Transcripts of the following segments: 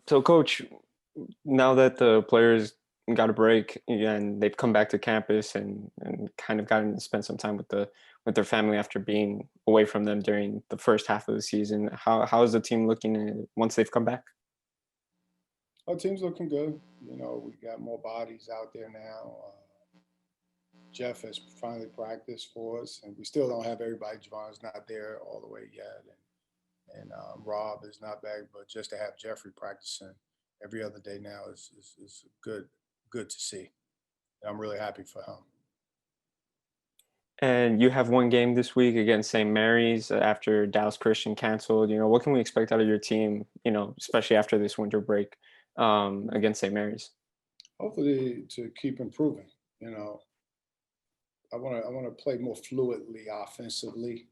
So, Coach, now that the players got a break and they've come back to campus and kind of gotten to spend some time with their family after being away from them during the first half of the season, how is the team looking once they've come back? Our team's looking good. We got more bodies out there now. Jeff has finally practiced for us, and we still don't have everybody. Javon's not there all the way yet, and Rob is not back. But just to have Jeffrey practicing every other day now is good to see. I'm really happy for him. And you have one game this week against St. Mary's after Dallas Christian canceled. What can we expect out of your team, especially after this winter break against St. Mary's? Hopefully, to keep improving. I want to play more fluidly offensively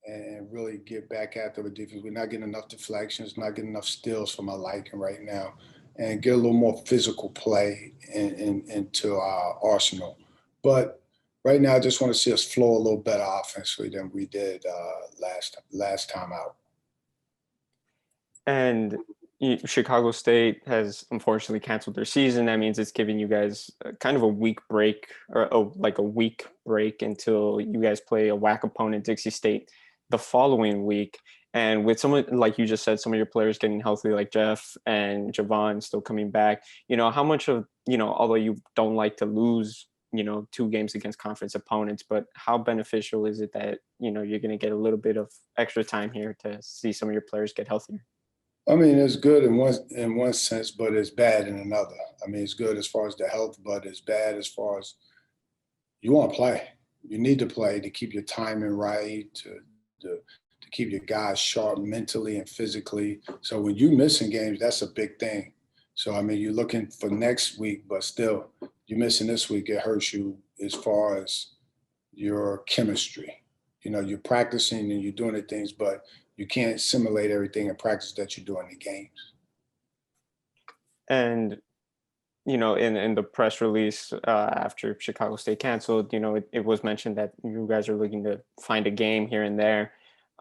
and really get back after the defense. We're not getting enough deflections, not getting enough steals for my liking right now, and get a little more physical play into our arsenal. But right now, I just want to see us flow a little better offensively than we did last time out. And Chicago State has unfortunately canceled their season. That means it's giving you guys kind of a week break, or like a week break until you guys play a WAC opponent, Dixie State, the following week. And with someone like you just said, some of your players getting healthy, like Jeff and Javon still coming back, how much of, although you don't like to lose, 2 games against conference opponents, but how beneficial is it that, you're going to get a little bit of extra time here to see some of your players get healthier? I mean, it's good in one sense, but it's bad in another. I mean, it's good as far as the health, but it's bad as far as you want to play. You need to play to keep your timing right, to keep your guys sharp mentally and physically. So when you missing games, that's a big thing. So I mean, you're looking for next week, but still, you're missing this week. It hurts you as far as your chemistry. You're practicing and you're doing the things, but you can't simulate everything in practice that you do in the games. And in the press release after Chicago State canceled, it was mentioned that you guys are looking to find a game here and there.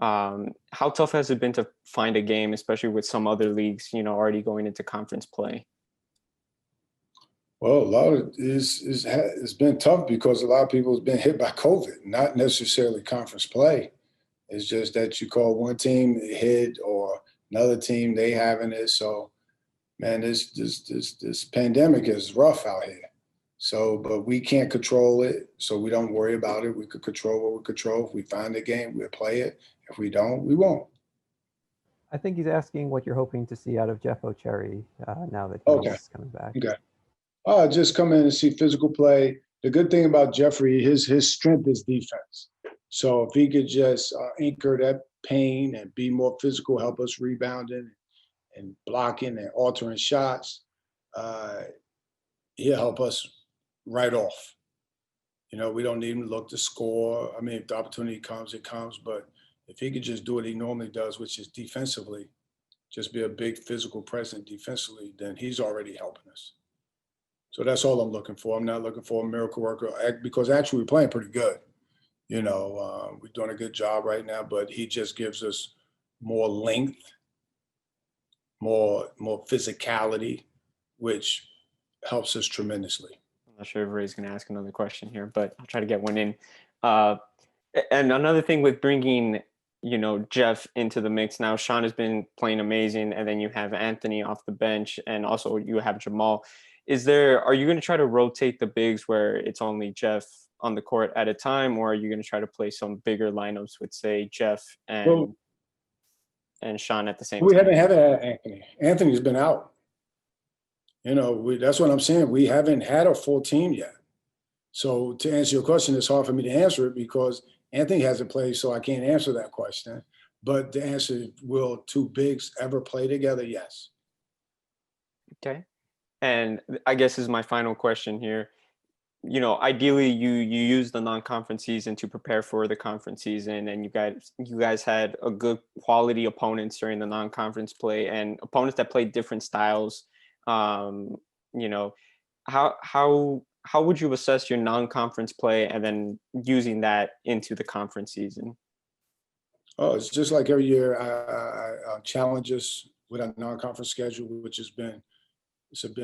How tough has it been to find a game, especially with some other leagues, already going into conference play? Well, a lot of it's been tough because a lot of people have been hit by COVID, not necessarily conference play. It's just that you call one team hit or another team they having it. So man, this pandemic is rough out here. So, but we can't control it, so we don't worry about it. We could control what we control. If we find a game, we'll play it. If we don't, we won't. I think he's asking what you're hoping to see out of Jeff O'Cherry now that Okay. he's coming back. Okay. Just come in and see physical play. The good thing about Jeffrey, his strength is defense. So if he could just anchor that pain and be more physical, help us rebounding and blocking and altering shots, uh, he'll help us right off. We don't need him to look to score. I mean, if the opportunity comes, it comes. But if he could just do what he normally does, which is defensively, just be a big physical presence defensively, then he's already helping us. So that's all I'm looking for. I'm not looking for a miracle worker because actually we're playing pretty good. We're doing a good job right now, but he just gives us more length, more physicality, which helps us tremendously. I'm not sure if Ray's going to ask another question here, but I'll try to get one in. Uh, and another thing with bringing, Jeff into the mix now, Sean has been playing amazing, and then you have Anthony off the bench, and also you have Jamal. Are you going to try to rotate the bigs where it's only Jeff on the court at a time, or are you going to try to play some bigger lineups with, say, Jeff and Sean at the same time? We haven't had Anthony. Anthony's been out. That's what I'm saying. We haven't had a full team yet. So to answer your question, it's hard for me to answer it because Anthony hasn't played, so I can't answer that question. But the answer, will 2 bigs ever play together? Yes. Okay. And I guess is my final question here. Ideally you use the non-conference season to prepare for the conference season, and you guys had a good quality opponents during the non-conference play and opponents that played different styles. Um, you know, how would you assess your non-conference play and then using that into the conference season? Oh, it's just like every year. I challenge us with our non-conference schedule, which it's been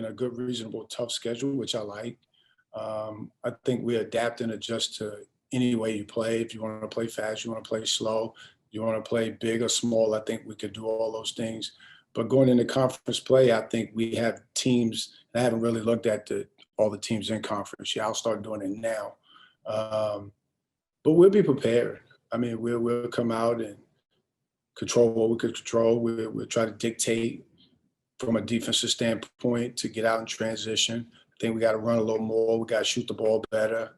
a good, reasonable, tough schedule, which I like. I think we adapt and adjust to any way you play. If you want to play fast, you want to play slow, you want to play big or small, I think we could do all those things. But going into conference play, I think we have teams, and I haven't really looked at all the teams in conference. Yeah, I'll start doing it now. But we'll be prepared. I mean, we'll come out and control what we could control. We'll try to dictate from a defensive standpoint to get out in transition. I think we got to run a little more. We got to shoot the ball better.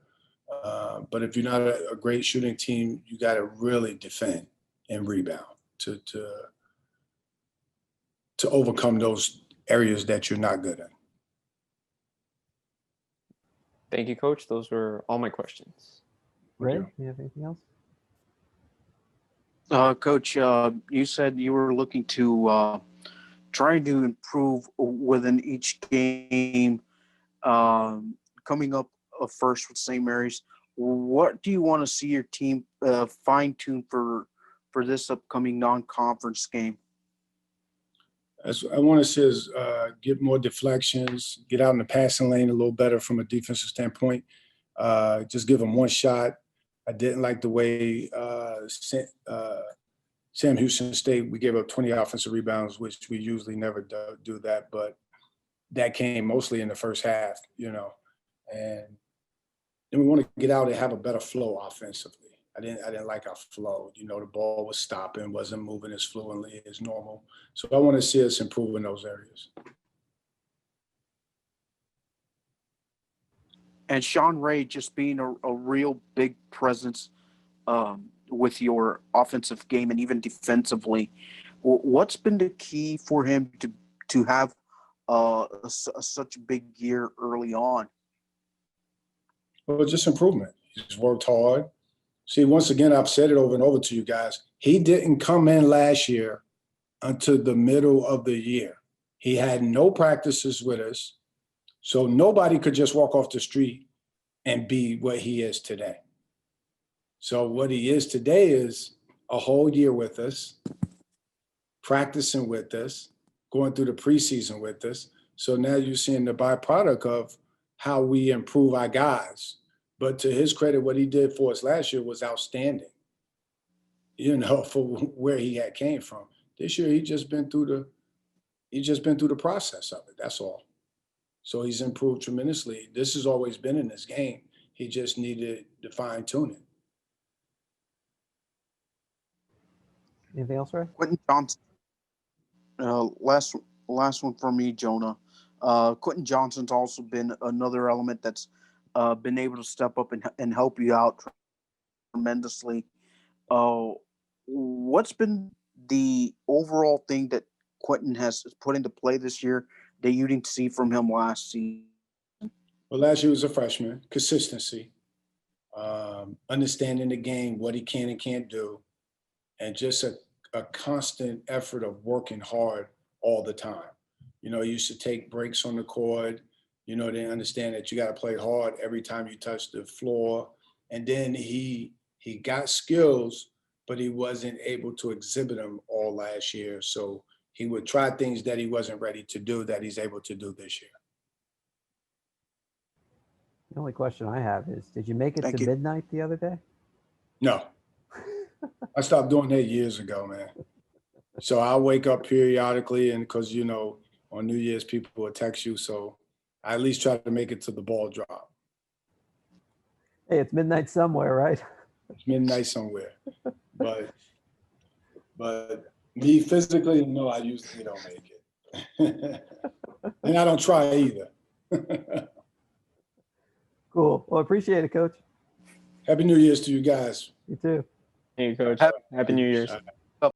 But if you're not a great shooting team, you got to really defend and rebound to overcome those areas that you're not good at. Thank you, Coach. Those were all my questions. Ray, do you have anything else? Coach, you said you were looking to try to improve within each game. Coming up first with St. Mary's, what do you want to see your team fine-tune for this upcoming non-conference game? As I want to see is get more deflections, get out in the passing lane a little better from a defensive standpoint. Just give them one shot. I didn't like the way Sam Houston State, we gave up 20 offensive rebounds, which we usually never do that, but that came mostly in the first half, and then we want to get out and have a better flow offensively. I didn't like our flow. The ball was stopping, wasn't moving as fluently as normal. So I want to see us improve in those areas. And Sean Ray just being a real big presence with your offensive game and even defensively. What's been the key for him to have such a big year early on? Well, just improvement. He's worked hard. See, once again, I've said it over and over to you guys. He didn't come in last year until the middle of the year. He had no practices with us, so nobody could just walk off the street and be what he is today. So what he is today is a whole year with us, practicing with us, going through the preseason with us. So now you're seeing the byproduct of how we improve our guys. But to his credit, what he did for us last year was outstanding, for where he had came from. This year, he's just been through the process of it. That's all. So he's improved tremendously. This has always been in his game. He just needed to fine tune it. Anything else, Ray? Quinton Johnson. Last one for me, Jonah. Quinton Johnson's also been another element that's been able to step up and help you out tremendously. What's been the overall thing that Quinton has put into play this year that you didn't see from him last season? Well, last year was a freshman. Consistency, understanding the game, what he can and can't do, and just a constant effort of working hard all the time. He used to take breaks on the court. They understand that you got to play hard every time you touch the floor. And then he got skills, but he wasn't able to exhibit them all last year. So he would try things that he wasn't ready to do that he's able to do this year. The only question I have is, did you make it to midnight the other day? No. I stopped doing that years ago, man. So I wake up periodically, and because, on New Year's, people will text you. So I at least try to make it to the ball drop. Hey, it's midnight somewhere, right? It's midnight somewhere. But me physically, no, I usually don't make it. And I don't try either. Cool. Well, appreciate it, Coach. Happy New Year's to you guys. You too. Hey, Coach. Happy New Year's.